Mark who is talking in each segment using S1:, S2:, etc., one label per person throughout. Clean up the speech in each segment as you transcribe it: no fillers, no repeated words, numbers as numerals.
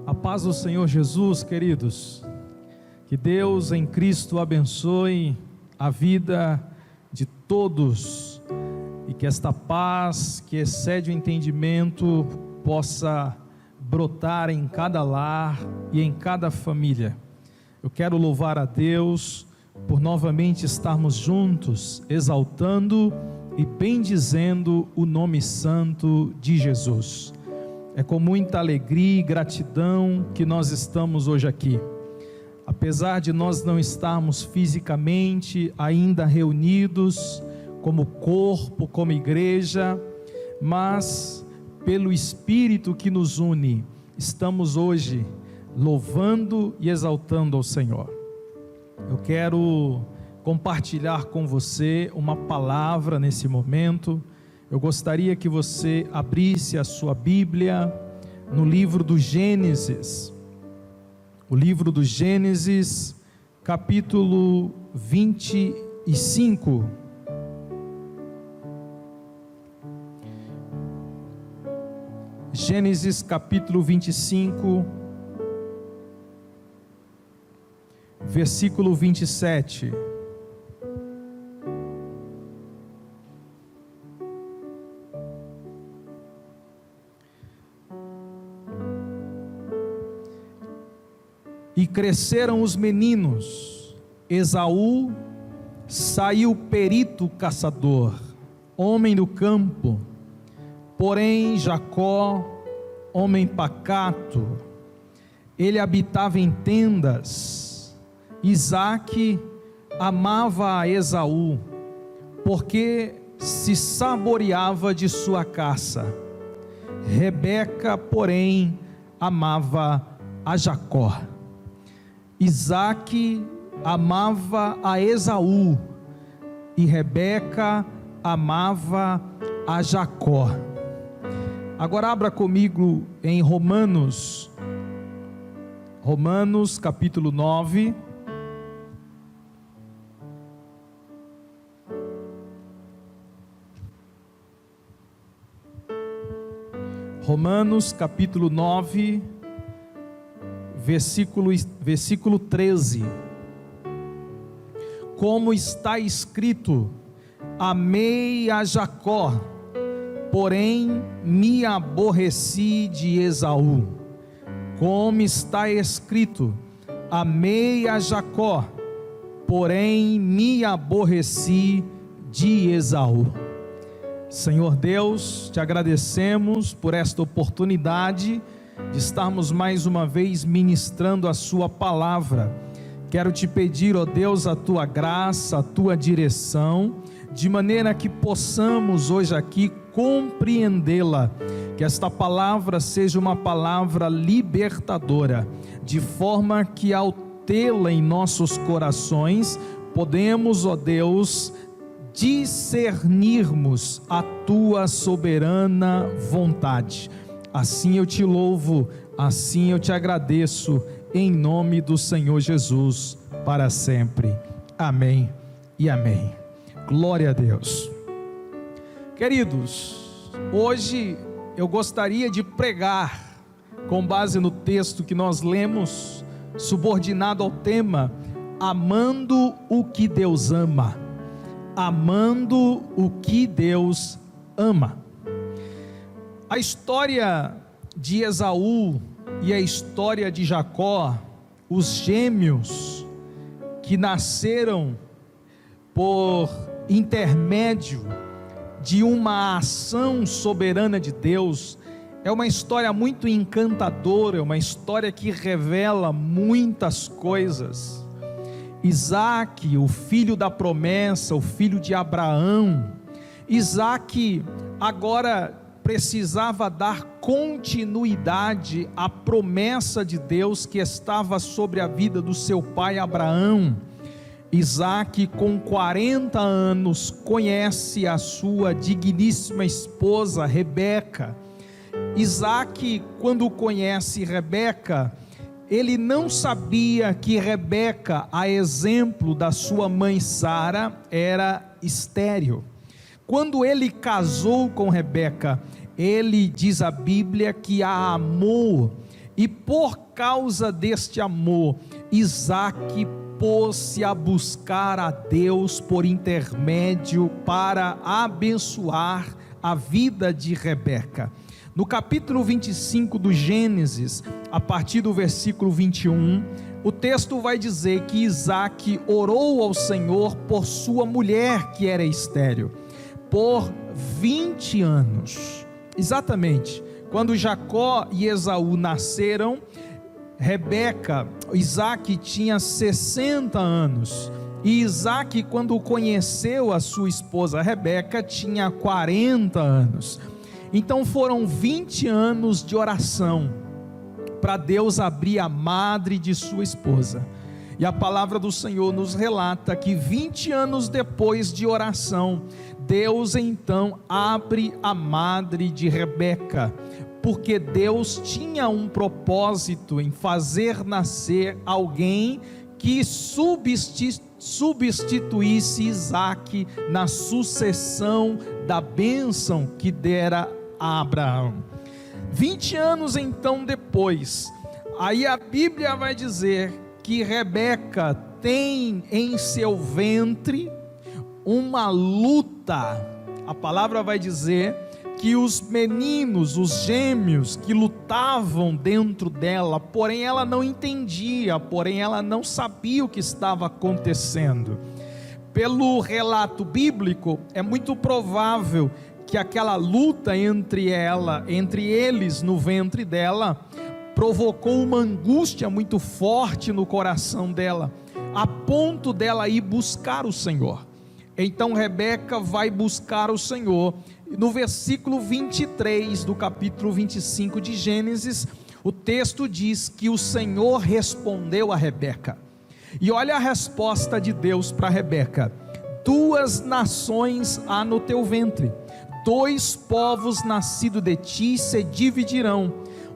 S1: A paz do Senhor Jesus, queridos. Que Deus em Cristo abençoe a vida de todos e que esta paz que excede o entendimento possa brotar em cada lar e em cada família. Eu quero louvar a Deus por novamente estarmos juntos, exaltando e bendizendo o nome santo de Jesus. É com muita alegria e gratidão que nós estamos hoje aqui. Apesar de nós não estarmos fisicamente ainda reunidos como corpo, como igreja, mas pelo Espírito que nos une, estamos hoje louvando e exaltando ao Senhor. Eu quero compartilhar com você uma palavra nesse momento. Eu gostaria que você abrisse a sua Bíblia no livro do Gênesis. O livro do Gênesis, capítulo 25. Gênesis capítulo 25, versículo 27. E cresceram os meninos. Esaú saiu perito caçador, homem do campo. Porém Jacó, homem pacato, ele habitava em tendas. Isaque amava a Esaú, porque se saboreava de sua caça. Rebeca, porém, amava a Jacó. Isaque amava a Esaú e Rebeca amava a Jacó. Agora abra comigo em Romanos capítulo 9. Romanos capítulo 9, versículo 13. Como está escrito: amei a Jacó, porém me aborreci de Esaú. Como está escrito: amei a Jacó, porém me aborreci de Esaú. Senhor Deus, te agradecemos por esta oportunidade de estarmos mais uma vez ministrando a sua palavra. Quero te pedir, ó Deus, a tua graça, a tua direção, de maneira que possamos hoje aqui compreendê-la, que esta palavra seja uma palavra libertadora, de forma que ao tê-la em nossos corações, podemos, ó Deus, discernirmos a tua soberana vontade. Assim eu te louvo, assim eu te agradeço, em nome do Senhor Jesus, para sempre. Amém e amém. Glória a Deus. Queridos, hoje eu gostaria de pregar, com base no texto que nós lemos, subordinado ao tema, amando o que Deus ama. Amando o que Deus ama. A história de Esaú e a história de Jacó, os gêmeos que nasceram por intermédio de uma ação soberana de Deus, é uma história muito encantadora, é uma história que revela muitas coisas. Isaque, o filho da promessa, o filho de Abraão, Isaque agora precisava dar continuidade à promessa de Deus que estava sobre a vida do seu pai Abraão. Isaque, com 40 anos, conhece a sua digníssima esposa Rebeca. Isaque, quando conhece Rebeca, ele não sabia que Rebeca, a exemplo da sua mãe Sara, era estéril. Quando ele casou com Rebeca, ele, diz a Bíblia, que a amou E por causa deste amor, Isaque pôs-se a buscar a Deus por intermédio para abençoar a vida de Rebeca. No capítulo 25 do Gênesis, a partir do versículo 21, o texto vai dizer que Isaque orou ao Senhor por sua mulher que era estéril, por 20 anos. Exatamente, quando Jacó e Esaú nasceram, Isaque tinha 60 anos, e Isaque, quando conheceu a sua esposa Rebeca, tinha 40 anos. Então foram 20 anos de oração, para Deus abrir a madre de sua esposa. E a palavra do Senhor nos relata que 20 anos depois de oração, Deus então abre a madre de Rebeca, porque Deus tinha um propósito em fazer nascer alguém que substituísse Isaque na sucessão da bênção que dera a Abraão. 20 anos então depois, aí a Bíblia vai dizer que Rebeca tem em seu ventre uma luta. A palavra vai dizer que os meninos, os gêmeos que lutavam dentro dela, porém ela não entendia, porém ela não sabia o que estava acontecendo. Pelo relato bíblico, é muito provável que aquela luta entre eles no ventre dela, provocou uma angústia muito forte no coração dela, a ponto dela ir buscar o Senhor. Então Rebeca vai buscar o Senhor. No versículo 23 do capítulo 25 de Gênesis, o texto diz que o Senhor respondeu a Rebeca. E olha a resposta de Deus para Rebeca: 2 nações há no teu ventre, 2 povos nascidos de ti se dividirão,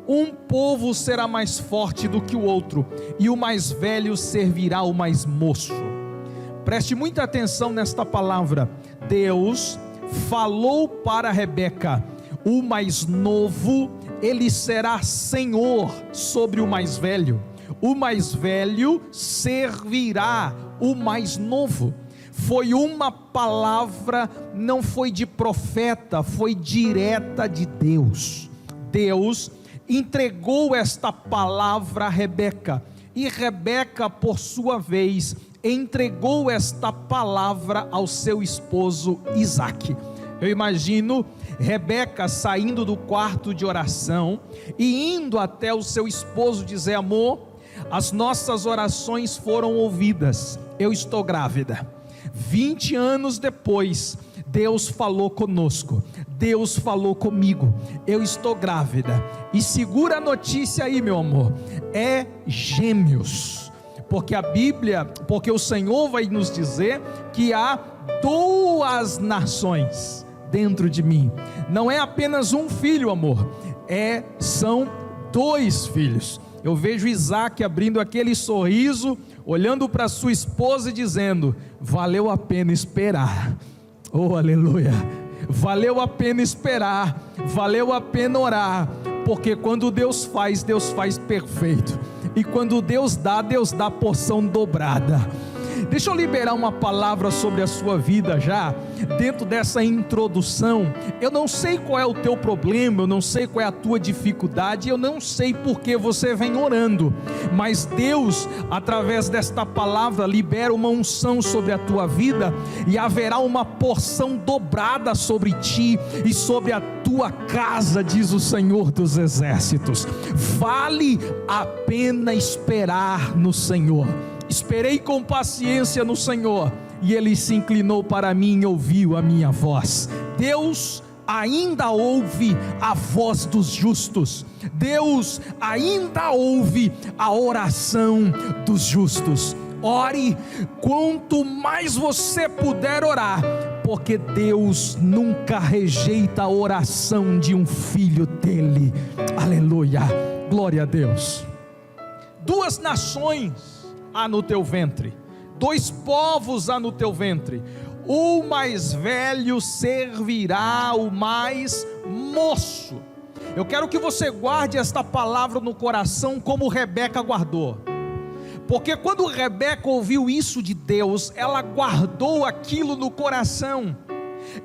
S1: um povo será mais forte do que o outro, e o mais velho servirá ao mais moço. Preste muita atenção nesta palavra. Deus falou para Rebeca: o mais novo, ele será senhor sobre o mais velho, o mais velho servirá o mais novo. Foi uma palavra, não foi de profeta, foi direta de Deus. Deus entregou esta palavra a Rebeca, e Rebeca, por sua vez, entregou esta palavra ao seu esposo Isaque. Eu imagino Rebeca saindo do quarto de oração e indo até o seu esposo dizer: amor, as nossas orações foram ouvidas, eu estou grávida. 20 anos depois, Deus falou conosco, Deus falou comigo, eu estou grávida, e segura a notícia aí, meu amor, é gêmeos, porque o Senhor vai nos dizer que há 2 nações dentro de mim, não é apenas um filho, amor, são 2 filhos. Eu vejo Isaque abrindo aquele sorriso, olhando para sua esposa e dizendo: valeu a pena esperar. Oh, aleluia! Valeu a pena esperar, valeu a pena orar, porque quando Deus faz perfeito, e quando Deus dá porção dobrada. Deixa eu liberar uma palavra sobre a sua vida já, dentro dessa introdução. Eu não sei qual é o teu problema, eu não sei qual é a tua dificuldade, eu não sei porque você vem orando, mas Deus, através desta palavra, libera uma unção sobre a tua vida, e haverá uma porção dobrada sobre ti e sobre a tua casa, diz o Senhor dos Exércitos. Vale a pena esperar no Senhor. Esperei com paciência no Senhor, e Ele se inclinou para mim e ouviu a minha voz. Deus ainda ouve a voz dos justos, Deus ainda ouve a oração dos justos. Ore quanto mais você puder orar, porque Deus nunca rejeita a oração de um filho dele. Aleluia, glória a Deus. 2 nações há no teu ventre, 2 povos há no teu ventre, o mais velho servirá o mais moço. Eu quero que você guarde esta palavra no coração como Rebeca guardou. Porque quando Rebeca ouviu isso de Deus, ela guardou aquilo no coração.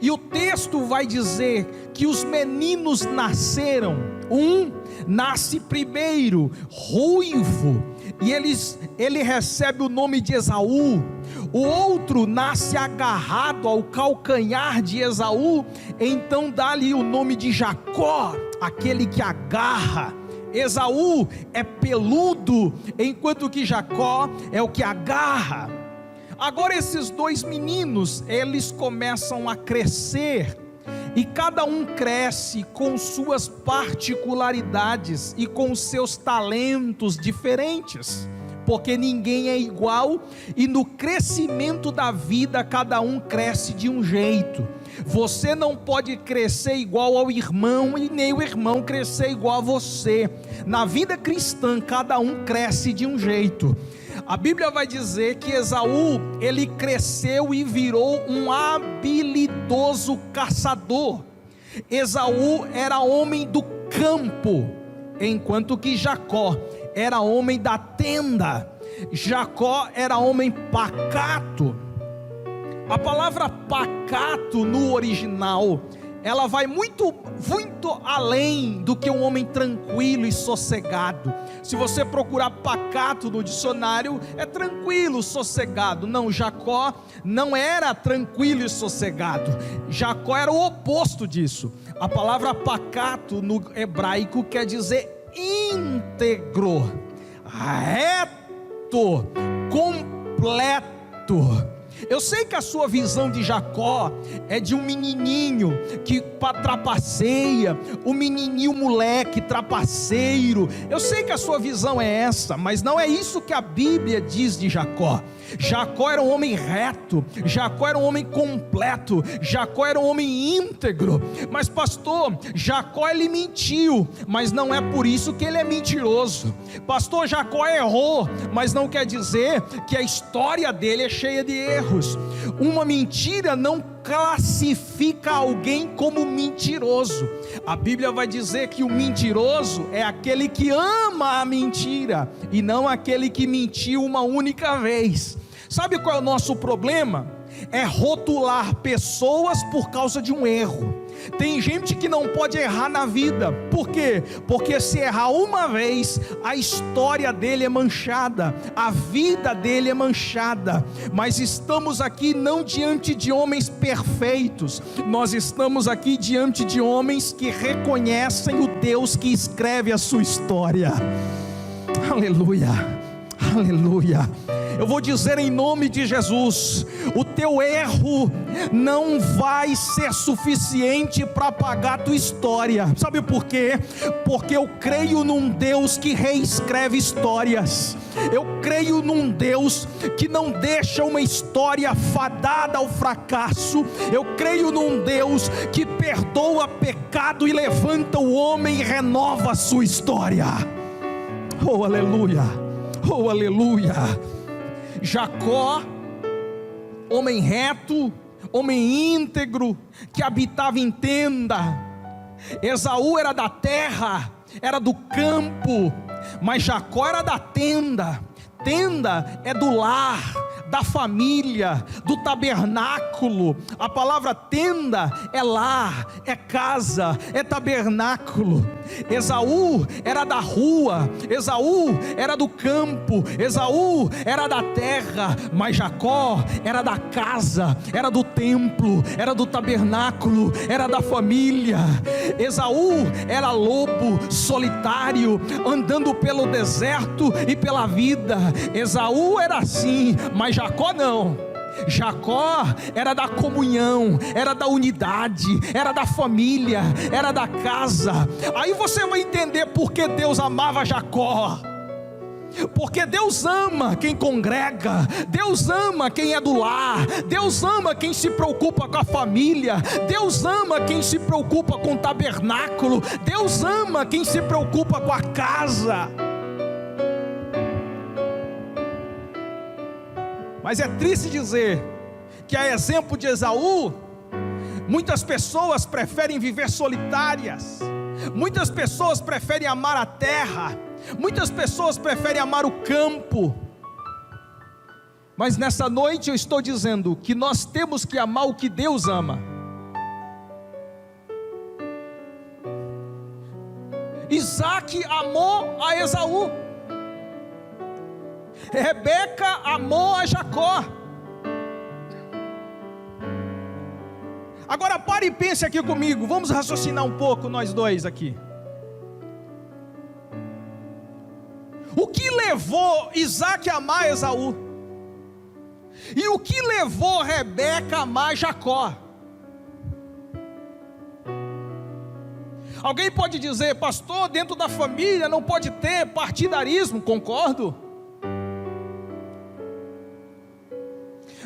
S1: E o texto vai dizer que os meninos nasceram. Um nasce primeiro, ruivo, e ele recebe o nome de Esaú. O outro nasce agarrado ao calcanhar de Esaú, então dá-lhe o nome de Jacó, aquele que agarra. Esaú é peludo, enquanto que Jacó é o que agarra. Agora esses dois meninos, eles começam a crescer, e cada um cresce com suas particularidades e com seus talentos diferentes, porque ninguém é igual, e no crescimento da vida cada um cresce de um jeito. Você não pode crescer igual ao irmão, e nem o irmão crescer igual a você. Na vida cristã cada um cresce de um jeito. A Bíblia vai dizer que Esaú, ele cresceu e virou um habilidoso caçador. Esaú era homem do campo, enquanto que Jacó era homem da tenda. Jacó era homem pacato. A palavra pacato no original, ela vai muito além do que um homem tranquilo e sossegado. Se você procurar pacato no dicionário, é tranquilo, sossegado. Não, Jacó não era tranquilo e sossegado. Jacó era o oposto disso. A palavra pacato no hebraico quer dizer íntegro, reto, completo. Eu sei que a sua visão de Jacó é de um menininho que trapaceia, um menininho moleque trapaceiro. Eu sei que a sua visão é essa, mas não é isso que a Bíblia diz de Jacó. Jacó era um homem reto, Jacó era um homem completo, Jacó era um homem íntegro. Mas pastor, Jacó ele mentiu, mas não é por isso que ele é mentiroso. Pastor, Jacó errou, mas não quer dizer que a história dele é cheia de erros. Uma mentira não classifica alguém como mentiroso. A Bíblia vai dizer que o mentiroso é aquele que ama a mentira, e não aquele que mentiu uma única vez. Sabe qual é o nosso problema? É rotular pessoas por causa de um erro. Tem gente que não pode errar na vida. Por quê? Porque se errar uma vez, a história dele é manchada, a vida dele é manchada. Mas estamos aqui não diante de homens perfeitos, nós estamos aqui diante de homens que reconhecem o Deus que escreve a sua história. Aleluia, aleluia. Eu vou dizer em nome de Jesus: o teu erro não vai ser suficiente para apagar a tua história. Sabe por quê? Porque eu creio num Deus que reescreve histórias. Eu creio num Deus que não deixa uma história fadada ao fracasso. Eu creio num Deus que perdoa pecado e levanta o homem e renova a sua história. Oh aleluia, oh aleluia. Jacó, homem reto, homem íntegro, que habitava em tenda. Esaú era da terra, era do campo, mas Jacó era da tenda. Tenda é do lar, da família, do tabernáculo. A palavra tenda é lar, é casa, é tabernáculo. Esaú era da rua, Esaú era do campo, Esaú era da terra, mas Jacó era da casa, era do templo, era do tabernáculo, era da família. Esaú era lobo solitário, andando pelo deserto e pela vida. Esaú era assim, mas Jacó não. Jacó era da comunhão, era da unidade, era da família, era da casa. Aí você vai entender por que Deus amava Jacó. Porque Deus ama quem congrega, Deus ama quem é do lar, Deus ama quem se preocupa com a família, Deus ama quem se preocupa com o tabernáculo, Deus ama quem se preocupa com a casa. Mas é triste dizer que, a exemplo de Esaú, muitas pessoas preferem viver solitárias, Muitas pessoas preferem amar a terra, muitas pessoas preferem amar o campo, mas nessa noite eu estou dizendo que nós temos que amar o que Deus ama. Isaac amou a Esaú, Rebeca amou a Jacó. Agora pare e pense aqui comigo, vamos raciocinar um pouco nós dois aqui. O que levou Isaac a amar Esaú? E o que levou Rebeca a amar Jacó? Alguém pode dizer, pastor, dentro da família não pode ter partidarismo, concordo.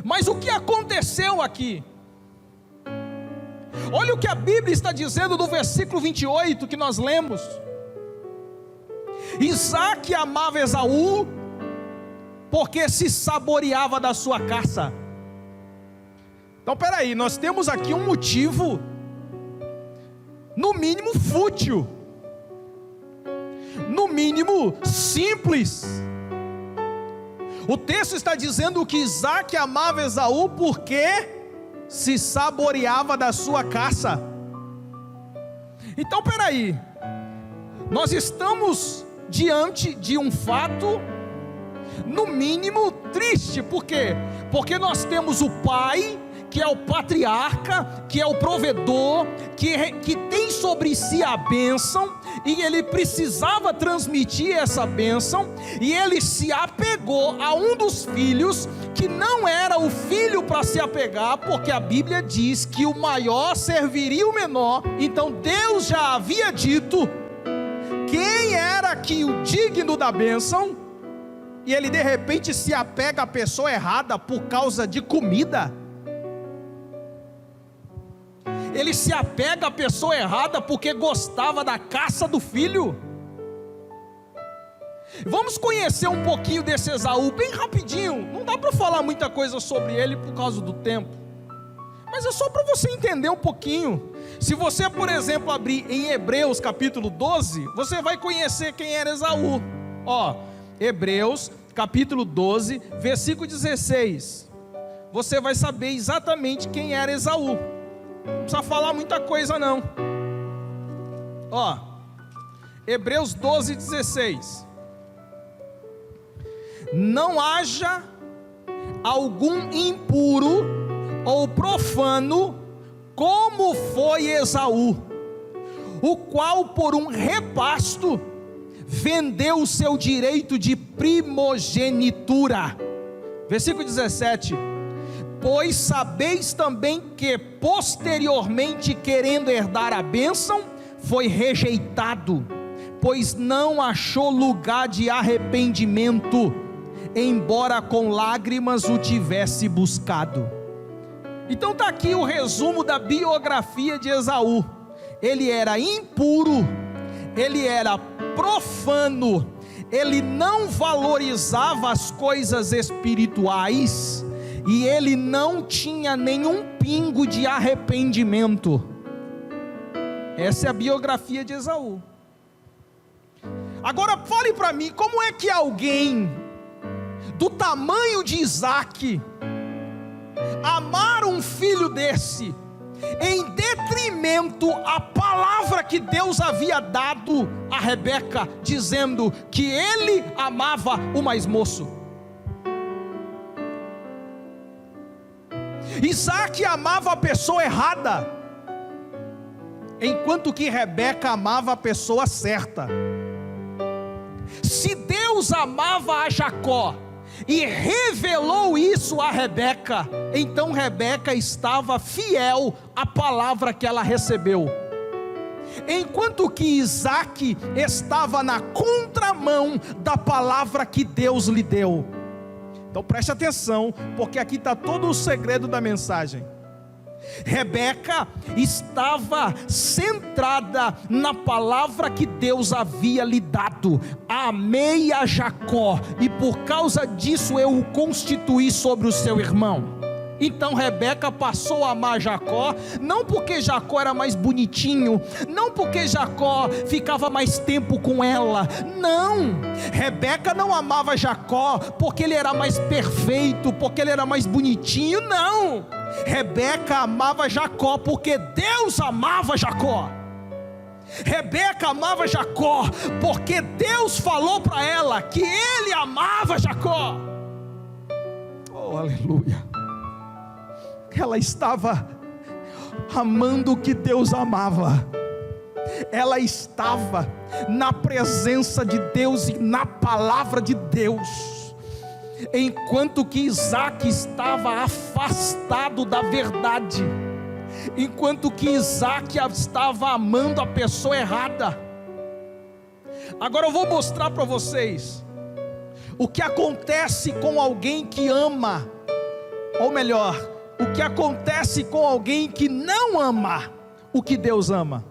S1: Mas o que aconteceu aqui? Olha o que a Bíblia está dizendo no versículo 28 que nós lemos. Isaac amava Esaú, porque se saboreava da sua caça. Então peraí, nós temos aqui um motivo, no mínimo fútil, no mínimo simples. O texto está dizendo que Isaac amava Esaú porque se saboreava da sua caça. Então peraí, nós estamos diante de um fato, no mínimo triste. Por quê? Porque nós temos o pai, que é o patriarca, que é o provedor, que tem sobre si a bênção, e ele precisava transmitir essa bênção, e ele se apegou a um dos filhos, que não era o filho para se apegar, porque a Bíblia diz que o maior serviria o menor. Então Deus já havia dito quem era aqui o digno da bênção, e ele de repente se apega à pessoa errada por causa de comida. Ele se apega à pessoa errada porque gostava da caça do filho. Vamos conhecer um pouquinho desse Esaú, bem rapidinho. Não dá para falar muita coisa sobre ele por causa do tempo, mas é só para você entender um pouquinho. Se você, por exemplo, abrir em Hebreus capítulo 12, você vai conhecer quem era Esaú. Hebreus capítulo 12, versículo 16. Você vai saber exatamente quem era Esaú. Não precisa falar muita coisa não. Hebreus 12, 16. Não haja algum impuro ou profano, como foi Esaú, o qual por um repasto vendeu o seu direito de primogenitura. Versículo 17. Pois sabeis também que posteriormente, querendo herdar a bênção, foi rejeitado, pois não achou lugar de arrependimento, embora com lágrimas o tivesse buscado. Então está aqui o resumo da biografia de Esaú. Ele era impuro, ele era profano, ele não valorizava as coisas espirituais, e ele não tinha nenhum pingo de arrependimento. Essa é a biografia de Esaú. Agora fale para mim, como é que alguém do tamanho de Isaac amar um filho desse, em detrimento à palavra que Deus havia dado a Rebeca, dizendo que ele amava o mais moço? Isaac amava a pessoa errada, enquanto que Rebeca amava a pessoa certa. Se Deus amava a Jacó e revelou isso a Rebeca, então Rebeca estava fiel à palavra que ela recebeu, enquanto que Isaac estava na contramão da palavra que Deus lhe deu. Então preste atenção, porque aqui está todo o segredo da mensagem. Rebeca estava centrada na palavra que Deus havia lhe dado. Amei a Jacó, e por causa disso eu o constituí sobre o seu irmão. Então Rebeca passou a amar Jacó, não porque Jacó era mais bonitinho, não porque Jacó ficava mais tempo com ela, não. Rebeca não amava Jacó porque ele era mais perfeito, porque ele era mais bonitinho, não. Rebeca amava Jacó porque Deus amava Jacó. Rebeca amava Jacó porque Deus falou para ela que ele amava Jacó. Oh, aleluia. Ela estava amando o que Deus amava. Ela estava na presença de Deus e na palavra de Deus, enquanto que Isaac estava afastado da verdade, enquanto que Isaac estava amando a pessoa errada. Agora eu vou mostrar para vocês o que acontece com alguém que ama, ou melhor, o que acontece com alguém que não ama o que Deus ama.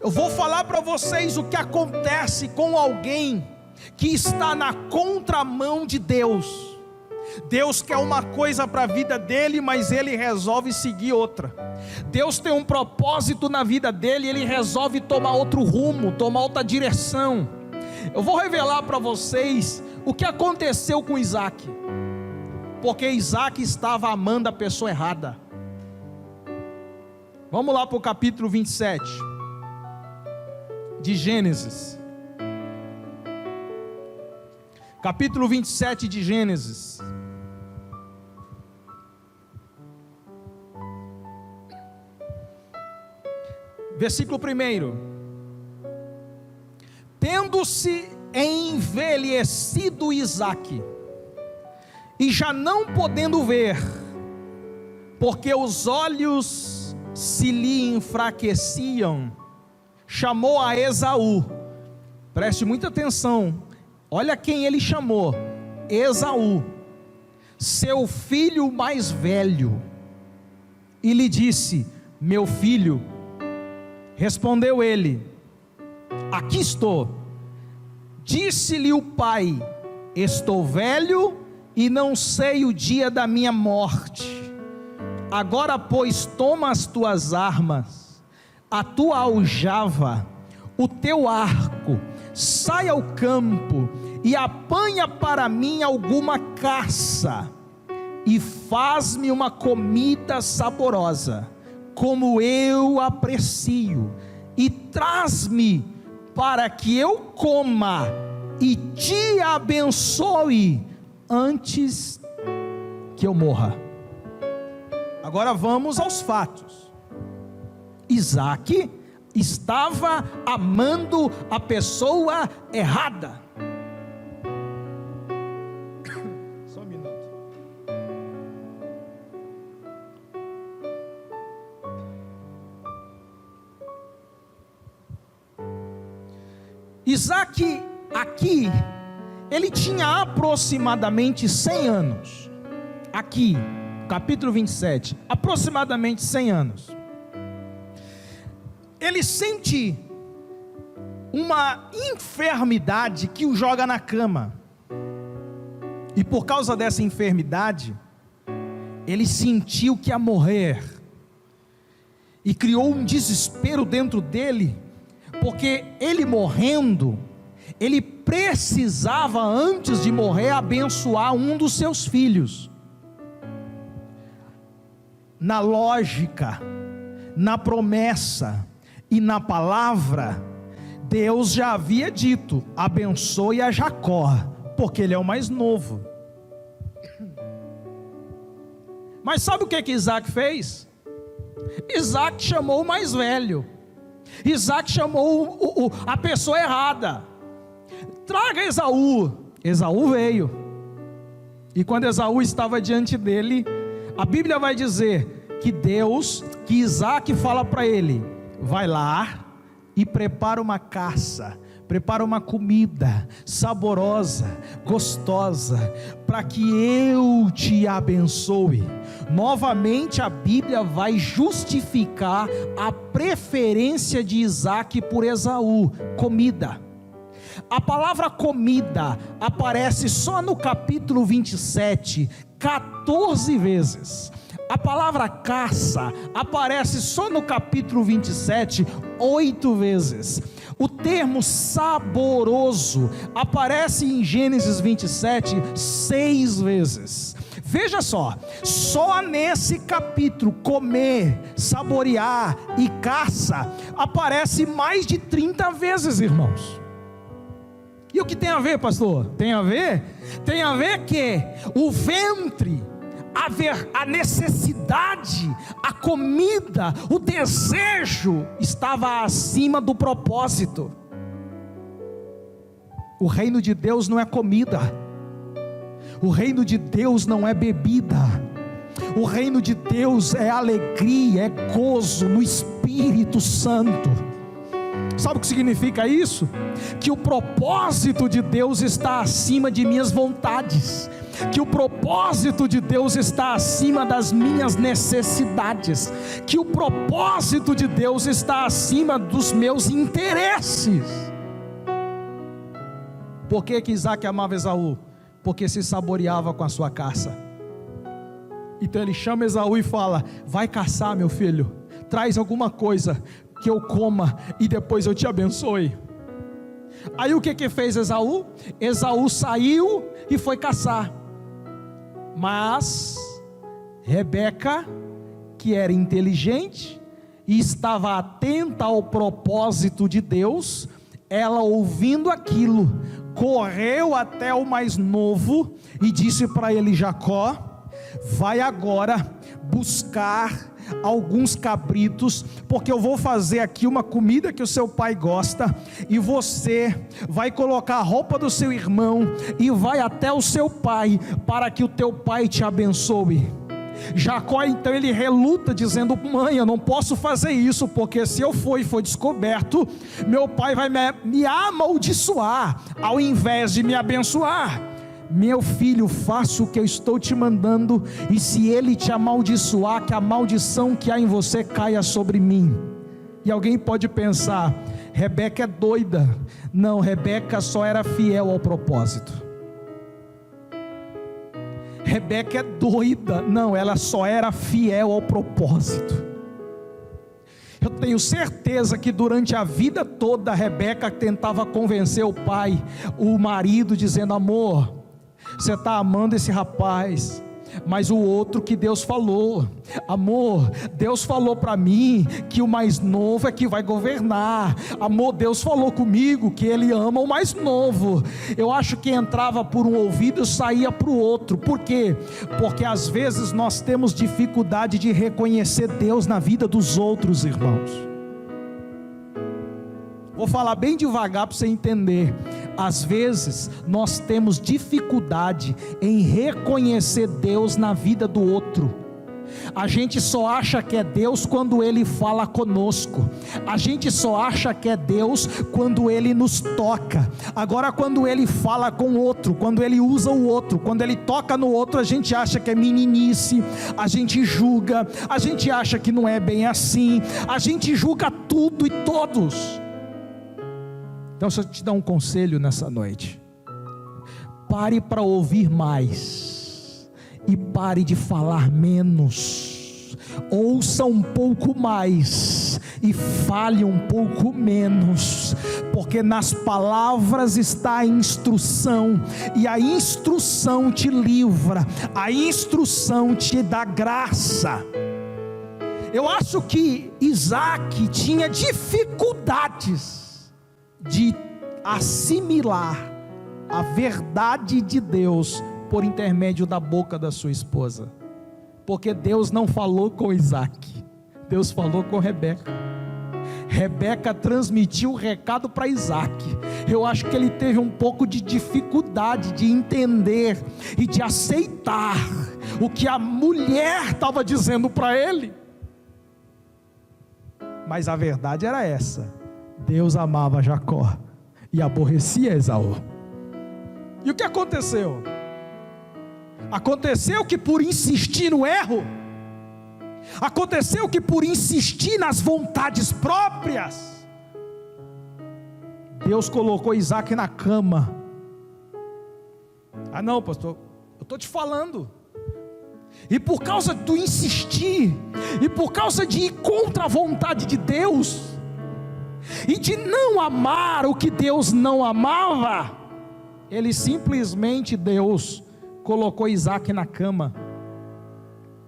S1: Eu vou falar para vocês o que acontece com alguém que está na contramão de Deus. Deus quer uma coisa para a vida dele, mas ele resolve seguir outra. Deus tem um propósito na vida dele, ele resolve tomar outro rumo, tomar outra direção. Eu vou revelar para vocês o que aconteceu com Isaac, porque Isaac estava amando a pessoa errada. Vamos lá para o capítulo 27 de Gênesis. Capítulo 27 de Gênesis. Versículo 1: Tendo-se envelhecido Isaque, e já não podendo ver, porque os olhos se lhe enfraqueciam, chamou a Esaú. Preste muita atenção, olha quem ele chamou: Esaú, seu filho mais velho, e lhe disse: meu filho. Respondeu ele: aqui estou. Disse-lhe o pai: estou velho e não sei o dia da minha morte. Agora, pois, toma as tuas armas, a tua aljava, o teu arco, sai ao campo e apanha para mim alguma caça, e faz-me uma comida saborosa, como eu aprecio, e traz-me para que eu coma e te abençoe antes que eu morra. Agora vamos aos fatos. Isaque estava amando a pessoa errada. Só um minuto. Isaque aqui, ele tinha aproximadamente 100 anos. Aqui, capítulo 27, aproximadamente 100 anos. Ele sente uma enfermidade que o joga na cama. E por causa dessa enfermidade, ele sentiu que ia morrer. E criou um desespero dentro dele, porque ele morrendo, ele precisava, antes de morrer, abençoar um dos seus filhos. Na lógica, na promessa e na palavra, Deus já havia dito: abençoe a Jacó, porque ele é o mais novo. Mas sabe o que Isaac fez? Isaac chamou o mais velho. Isaac chamou a pessoa errada. Traga Esaú. Esaú veio. E quando Esaú estava diante dele, a Bíblia vai dizer que Isaac fala para ele: vai lá e prepara uma caça, prepara uma comida saborosa, gostosa, para que eu te abençoe. Novamente a Bíblia vai justificar a preferência de Isaque por Esaú: comida. A palavra comida aparece só no capítulo 27, 14 vezes. A palavra caça aparece só no capítulo 27, 8 vezes. O termo saboroso aparece em Gênesis 27, 6 vezes. Veja só nesse capítulo, comer, saborear e caça, aparece mais de 30 vezes, irmãos. E o que tem a ver, pastor? Tem a ver que o ventre, a necessidade, a comida, o desejo estava acima do propósito. O reino de Deus não é comida, o reino de Deus não é bebida, o reino de Deus é alegria, é gozo no Espírito Santo. Sabe o que significa isso? Que o propósito de Deus está acima de minhas vontades, que o propósito de Deus está acima das minhas necessidades, que o propósito de Deus está acima dos meus interesses. Por que Isaac amava Esaú? Porque se saboreava com a sua caça. Então ele chama Esaú e fala: vai caçar, meu filho, traz alguma coisa que eu coma e depois eu te abençoe. Aí o que fez Esaú? Esaú saiu e foi caçar. Mas Rebeca, que era inteligente e estava atenta ao propósito de Deus, ela, ouvindo aquilo, correu até o mais novo e disse para ele: Jacó, vai agora buscar alguns cabritos, porque eu vou fazer aqui uma comida que o seu pai gosta, e você vai colocar a roupa do seu irmão e vai até o seu pai, para que o teu pai te abençoe. Jacó então ele reluta, dizendo: mãe, eu não posso fazer isso, porque se eu for e for descoberto, meu pai vai me amaldiçoar, ao invés de me abençoar. Meu filho, faça o que eu estou te mandando, e se ele te amaldiçoar, que a maldição que há em você caia sobre mim. E alguém pode pensar: Rebeca é doida. Não, Rebeca só era fiel ao propósito. Rebeca é doida. Não, ela só era fiel ao propósito. Eu tenho certeza que durante a vida toda Rebeca tentava convencer o pai, o marido, dizendo: amor, você está amando esse rapaz, mas o outro que Deus falou, amor, Deus falou para mim que o mais novo é que vai governar, amor, Deus falou comigo que Ele ama o mais novo. Eu acho que entrava por um ouvido e saía para o outro. Por quê? Porque às vezes nós temos dificuldade de reconhecer Deus na vida dos outros, irmãos. Vou falar bem devagar para você entender. Às vezes nós temos dificuldade em reconhecer Deus na vida do outro. A gente só acha que é Deus quando Ele fala conosco. A gente só acha que é Deus quando Ele nos toca. Agora, quando Ele fala com o outro, quando Ele usa o outro, quando Ele toca no outro, a gente acha que é meninice, a gente julga, a gente acha que não é bem assim, a gente julga tudo e todos. Então, se eu te dar um conselho nessa noite: pare para ouvir mais e pare de falar menos. Ouça um pouco mais e fale um pouco menos, porque nas palavras está a instrução, e a instrução te livra, a instrução te dá graça. Eu acho que Isaac tinha dificuldades de assimilar a verdade de Deus por intermédio da boca da sua esposa, porque Deus não falou com Isaac, Deus falou com Rebeca. Rebeca transmitiu o recado para Isaac. Eu acho que ele teve um pouco de dificuldade de entender e de aceitar o que a mulher estava dizendo para ele, mas a verdade era essa: Deus amava Jacó e aborrecia Esaú. E o que aconteceu? Aconteceu que por insistir no erro, aconteceu que por insistir nas vontades próprias, Deus colocou Isaac na cama. Ah não, pastor, eu estou te falando. E por causa do insistir, e por causa de ir contra a vontade de Deus, e de não amar o que Deus não amava, ele simplesmente, Deus colocou Isaac na cama.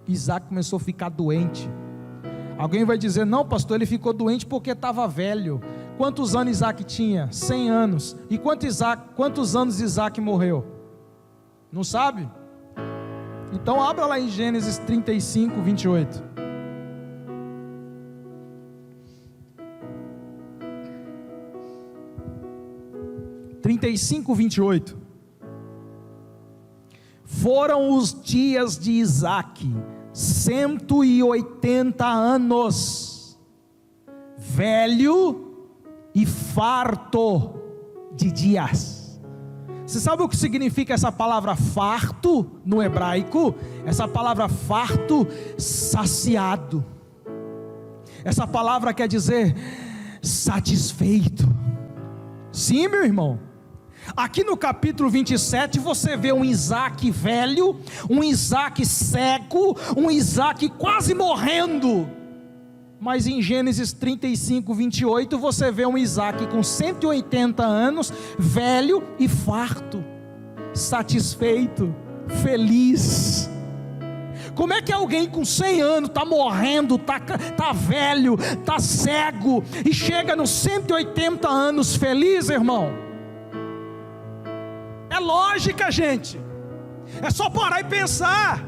S1: Isaac começou a ficar doente. Alguém vai dizer, não pastor, ele ficou doente porque estava velho. Quantos anos Isaac tinha? 100 anos. E quantos anos Isaac morreu? Não sabe? Então abra lá em Gênesis 35, 28. Foram os dias de Isaac 180 anos, velho e farto de dias. Você sabe o que significa essa palavra farto no hebraico? Essa palavra farto, saciado. Essa palavra quer dizer satisfeito. Sim, meu irmão. Aqui no capítulo 27 você vê um Isaac velho, um Isaac cego, um Isaac quase morrendo. Mas em Gênesis 35, 28 você vê um Isaac com 180 anos, velho e farto, satisfeito, feliz. Como é que alguém com 100 anos está morrendo, está velho, está cego, e chega nos 180 anos feliz, irmão? É lógica, gente. É só parar e pensar.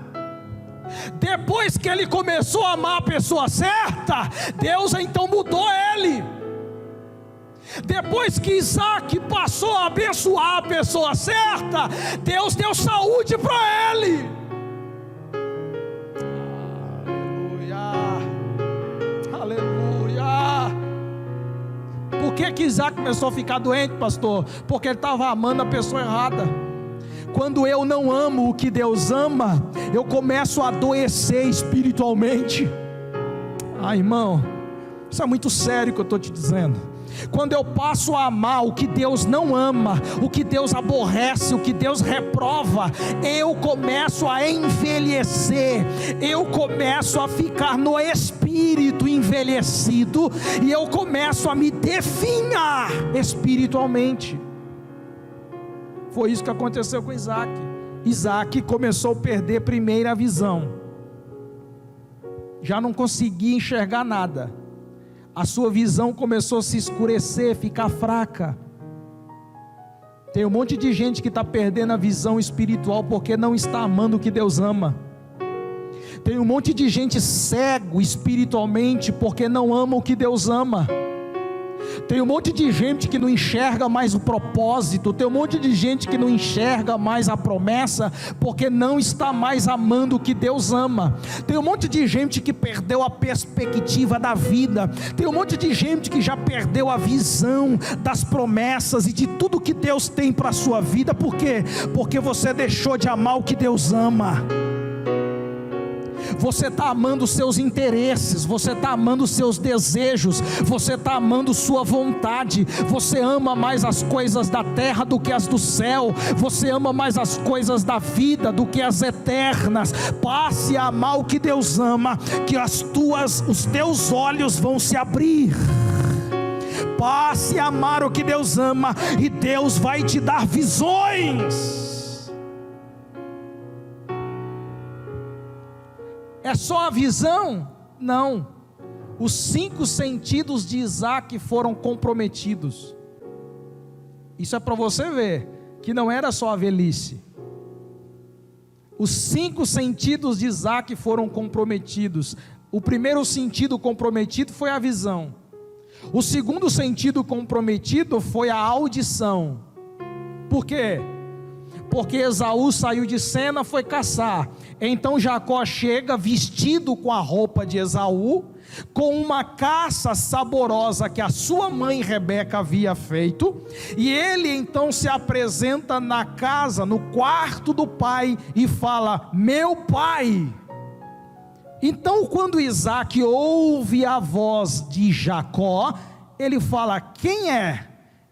S1: Depois que ele começou a amar a pessoa certa, Deus então mudou ele. Depois que Isaac passou a abençoar a pessoa certa, Deus deu saúde para ele. Aleluia, aleluia. Por que Isaac começou a ficar doente, pastor? Porque ele estava amando a pessoa errada. Quando eu não amo o que Deus ama, eu começo a adoecer espiritualmente. Irmão, isso é muito sério que eu estou te dizendo. Quando eu passo a amar o que Deus não ama, o que Deus aborrece, o que Deus reprova, eu começo a envelhecer, eu começo a ficar no espírito envelhecido, e eu começo a me definhar espiritualmente. Foi isso que aconteceu com Isaac. Isaac começou a perder primeiro a visão, já não conseguia enxergar nada, a sua visão começou a se escurecer, ficar fraca. Tem um monte de gente que está perdendo a visão espiritual porque não está amando o que Deus ama. Tem um monte de gente cego espiritualmente porque não ama o que Deus ama. Tem um monte de gente que não enxerga mais o propósito. Tem um monte de gente que não enxerga mais a promessa porque não está mais amando o que Deus ama. Tem um monte de gente que perdeu a perspectiva da vida. Tem um monte de gente que já perdeu a visão das promessas e de tudo que Deus tem para a sua vida. Por quê? Porque você deixou de amar o que Deus ama. Você está amando os seus interesses, você está amando os seus desejos, você está amando sua vontade, você ama mais as coisas da terra do que as do céu, você ama mais as coisas da vida do que as eternas. Passe a amar o que Deus ama, que os teus olhos vão se abrir. Passe a amar o que Deus ama, e Deus vai te dar visões. É só a visão? Não. Os 5 sentidos de Isaac foram comprometidos. Isso é para você ver que não era só a velhice. Os 5 sentidos de Isaac foram comprometidos. O primeiro sentido comprometido foi a visão. O segundo sentido comprometido foi a audição. Por quê? Porque Esaú saiu de cena, foi caçar. Então Jacó chega vestido com a roupa de Esaú, com uma caça saborosa que a sua mãe Rebeca havia feito, e ele então se apresenta na casa, no quarto do pai, e fala: meu pai. Então quando Isaac ouve a voz de Jacó, ele fala: quem é?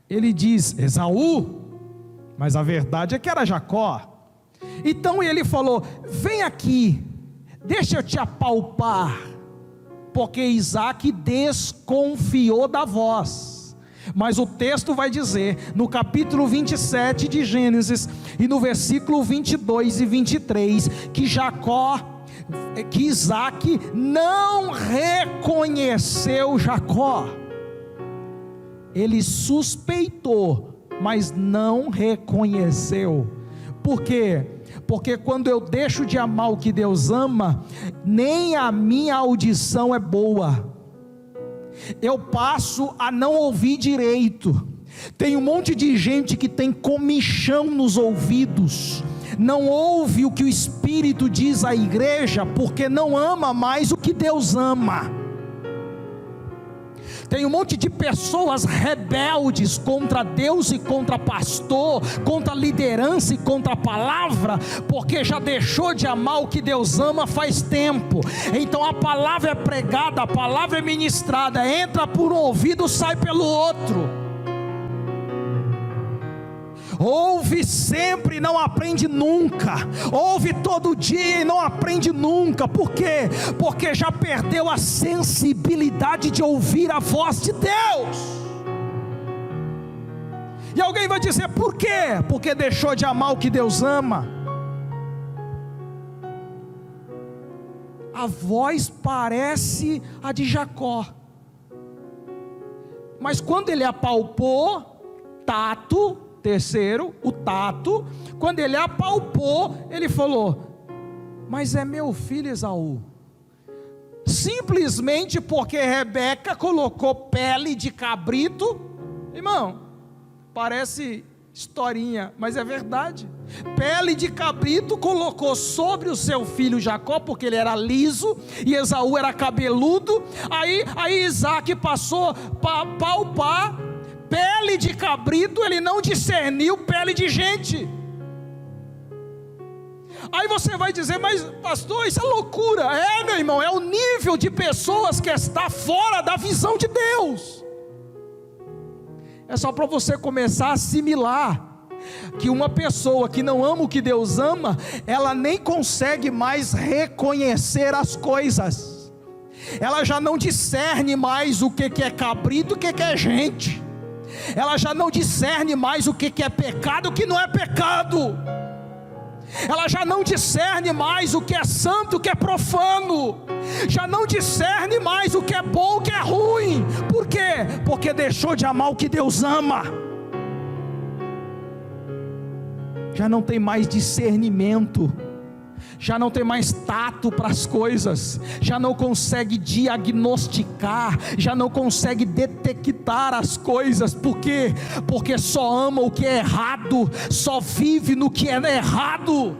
S1: ele diz Esaú, mas a verdade é que era Jacó. Então ele falou: vem aqui, deixa eu te apalpar, porque Isaac desconfiou da voz. Mas o texto vai dizer, no capítulo 27 de Gênesis, e no versículo 22 e 23, que Isaac não reconheceu Jacó. Ele suspeitou, mas não reconheceu. Por quê? Porque quando eu deixo de amar o que Deus ama, nem a minha audição é boa, eu passo a não ouvir direito. Tem um monte de gente que tem comichão nos ouvidos, não ouve o que o Espírito diz à igreja, porque não ama mais o que Deus ama. Tem um monte de pessoas rebeldes contra Deus e contra pastor, contra a liderança e contra a palavra, porque já deixou de amar o que Deus ama faz tempo. Então a palavra é pregada, a palavra é ministrada, entra por um ouvido, sai pelo outro. Ouve sempre e não aprende nunca, ouve todo dia e não aprende nunca. Por quê? Porque já perdeu a sensibilidade de ouvir a voz de Deus. E alguém vai dizer: por quê? Porque deixou de amar o que Deus ama. A voz parece a de Jacó, mas quando ele apalpou, tato, terceiro, o tato, quando ele apalpou, ele falou: mas é meu filho Esaú. Simplesmente porque Rebeca colocou pele de cabrito. Irmão, parece historinha, mas é verdade. Pele de cabrito colocou sobre o seu filho Jacó, porque ele era liso e Esaú era cabeludo. Aí Isaac passou para palpar pele de cabrito, ele não discerniu pele de gente. Aí você vai dizer: mas pastor, isso é loucura. É, meu irmão, é o nível de pessoas que está fora da visão de Deus. É só para você começar a assimilar que uma pessoa que não ama o que Deus ama, ela nem consegue mais reconhecer as coisas. Ela já não discerne mais o que é cabrito, o que é gente. Ela já não discerne mais o que é pecado, o que não é pecado. Ela já não discerne mais o que é santo, o que é profano. Já não discerne mais o que é bom, o que é ruim. Por quê? Porque deixou de amar o que Deus ama. Já não tem mais discernimento, já não tem mais tato para as coisas, já não consegue diagnosticar, já não consegue detectar as coisas. Por quê? Porque só ama o que é errado, só vive no que é errado.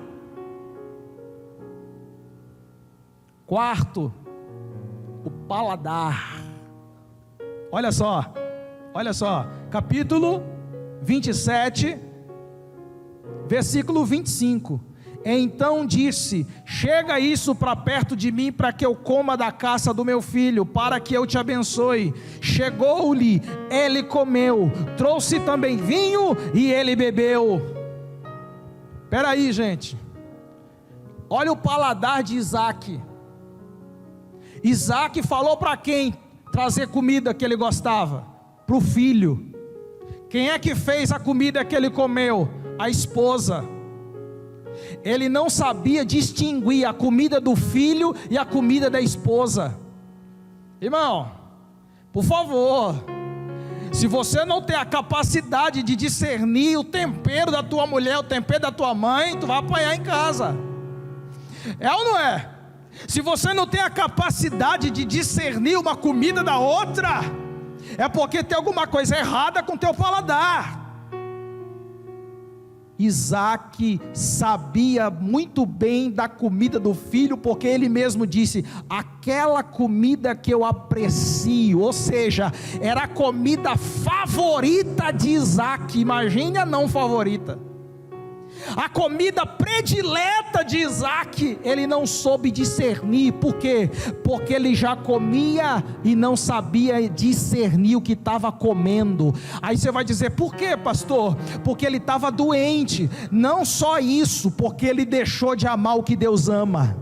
S1: Quarto, o paladar. Olha só, capítulo 27, versículo 25. Então disse: chega isso para perto de mim, para que eu coma da caça do meu filho, para que eu te abençoe. Chegou-lhe, ele comeu, trouxe também vinho e ele bebeu. Espera aí, gente, olha o paladar de Isaac. Isaac falou para quem trazer comida que ele gostava? Para o filho. Quem é que fez a comida que ele comeu? A esposa. Ele não sabia distinguir a comida do filho e a comida da esposa. Irmão, por favor, se você não tem a capacidade de discernir o tempero da tua mulher, o tempero da tua mãe, tu vai apanhar em casa. É ou não é? Se você não tem a capacidade de discernir uma comida da outra, é porque tem alguma coisa errada com teu paladar. Isaac sabia muito bem da comida do filho, porque ele mesmo disse: aquela comida que eu aprecio, ou seja, era a comida favorita de Isaac. Imagine a não favorita. a comida predileta de Isaac, ele não soube discernir. Por quê? Porque ele já comia e não sabia discernir o que estava comendo. Aí você vai dizer, por quê, pastor? Porque ele estava doente. Não só isso, porque ele deixou de amar o que Deus ama.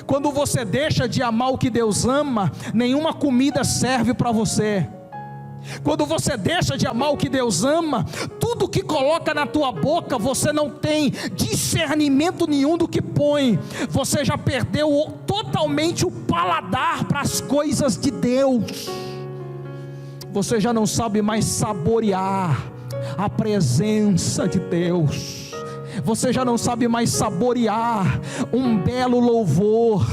S1: Quando você deixa de amar o que Deus ama, nenhuma comida serve para você. Quando você deixa de amar o que Deus ama, tudo que coloca na tua boca, você não tem discernimento nenhum do que põe. Você já perdeu totalmente o paladar para as coisas de Deus. Você já não sabe mais saborear a presença de Deus. Você já não sabe mais saborear um belo louvor,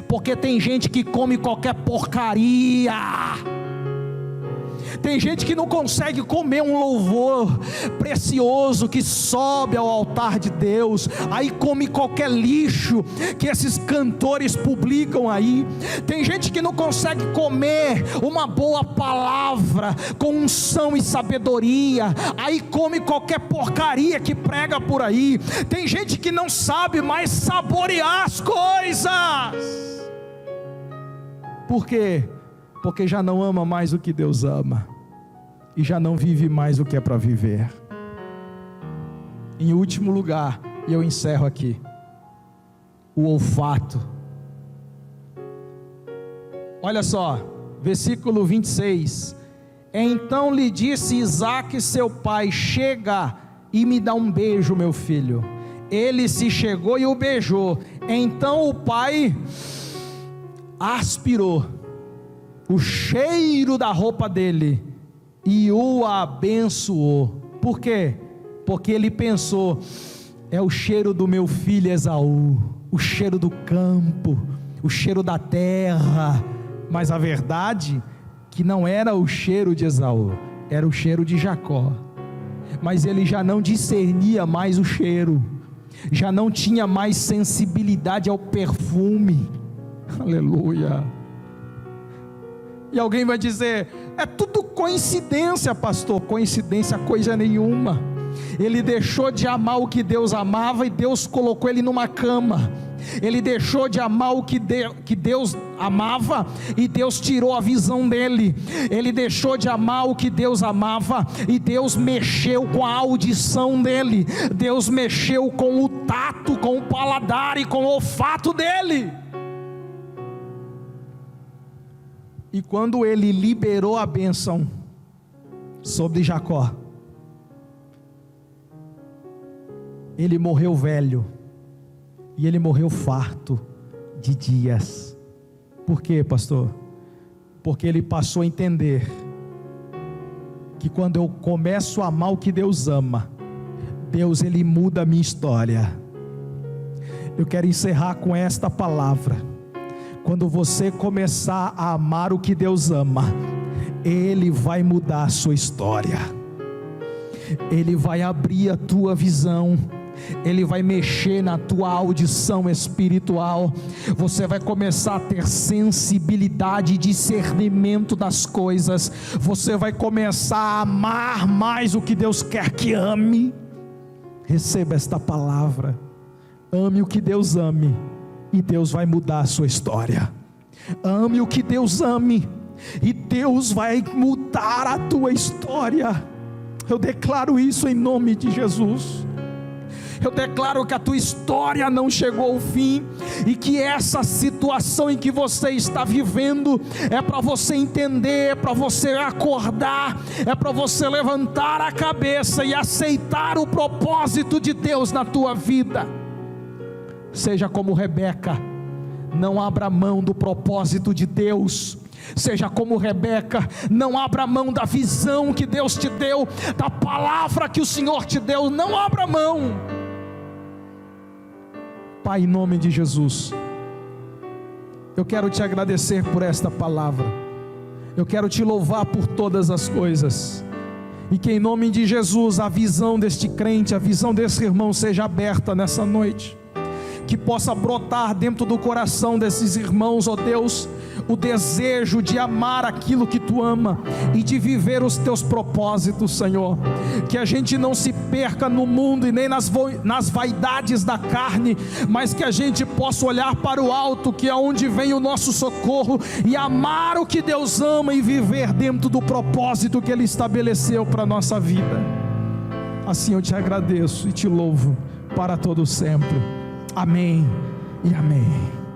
S1: porque tem gente que come qualquer porcaria. Tem gente que não consegue comer um louvor precioso que sobe ao altar de Deus, aí come qualquer lixo que esses cantores publicam aí. Tem gente que não consegue comer uma boa palavra com unção e sabedoria, aí come qualquer porcaria que prega por aí. Tem gente que não sabe mais saborear as coisas. Por quê? Porque já não ama mais o que Deus ama, e já não vive mais o que é para viver. Em último lugar, e eu encerro aqui, o olfato. Olha só, versículo 26, então lhe disse Isaque seu pai, chega e me dá um beijo, meu filho. Ele se chegou e o beijou. Então o pai aspirou o cheiro da roupa dele e o abençoou. Por quê? Porque ele pensou, é o cheiro do meu filho Esaú, o cheiro do campo, o cheiro da terra. Mas a verdade que não era o cheiro de Esaú, era o cheiro de Jacó. Mas ele já não discernia mais o cheiro, já não tinha mais sensibilidade ao perfume. Aleluia. E alguém vai dizer, é tudo coincidência, pastor. Coincidência coisa nenhuma. Ele deixou de amar o que Deus amava e Deus colocou ele numa cama. Ele deixou de amar o que Deus amava e Deus tirou a visão dele. Ele deixou de amar o que Deus amava e Deus mexeu com a audição dele. Deus mexeu com o tato, com o paladar e com o olfato dele. E quando ele liberou a bênção sobre Jacó, ele morreu velho, e ele morreu farto de dias. Por quê, pastor? Porque ele passou a entender que quando eu começo a amar o que Deus ama, Deus ele muda a minha história. Eu quero encerrar com esta palavra. Quando você começar a amar o que Deus ama, Ele vai mudar a sua história. Ele vai abrir a tua visão. Ele vai mexer na tua audição espiritual. Você vai começar a ter sensibilidade e discernimento das coisas. Você vai começar a amar mais o que Deus quer que ame. Receba esta palavra. Ame o que Deus ame, e Deus vai mudar a sua história. Ame o que Deus ame, e Deus vai mudar a tua história. Eu declaro isso em nome de Jesus. Eu declaro que a tua história não chegou ao fim, e que essa situação em que você está vivendo é para você entender, é para você acordar, é para você levantar a cabeça e aceitar o propósito de Deus na tua vida. Seja como Rebeca, não abra mão do propósito de Deus. Seja como Rebeca, não abra mão da visão que Deus te deu, da palavra que o Senhor te deu, não abra mão. Pai, em nome de Jesus, eu quero te agradecer por esta palavra, eu quero te louvar por todas as coisas, e que em nome de Jesus a visão deste crente, a visão desse irmão seja aberta nessa noite, que possa brotar dentro do coração desses irmãos, ó Deus, o desejo de amar aquilo que tu ama e de viver os teus propósitos, Senhor. Que a gente não se perca no mundo e nem nas vaidades da carne, mas que a gente possa olhar para o alto, que é onde vem o nosso socorro, e amar o que Deus ama e viver dentro do propósito que Ele estabeleceu para a nossa vida. Assim eu te agradeço e te louvo para todo sempre. Amém e amém.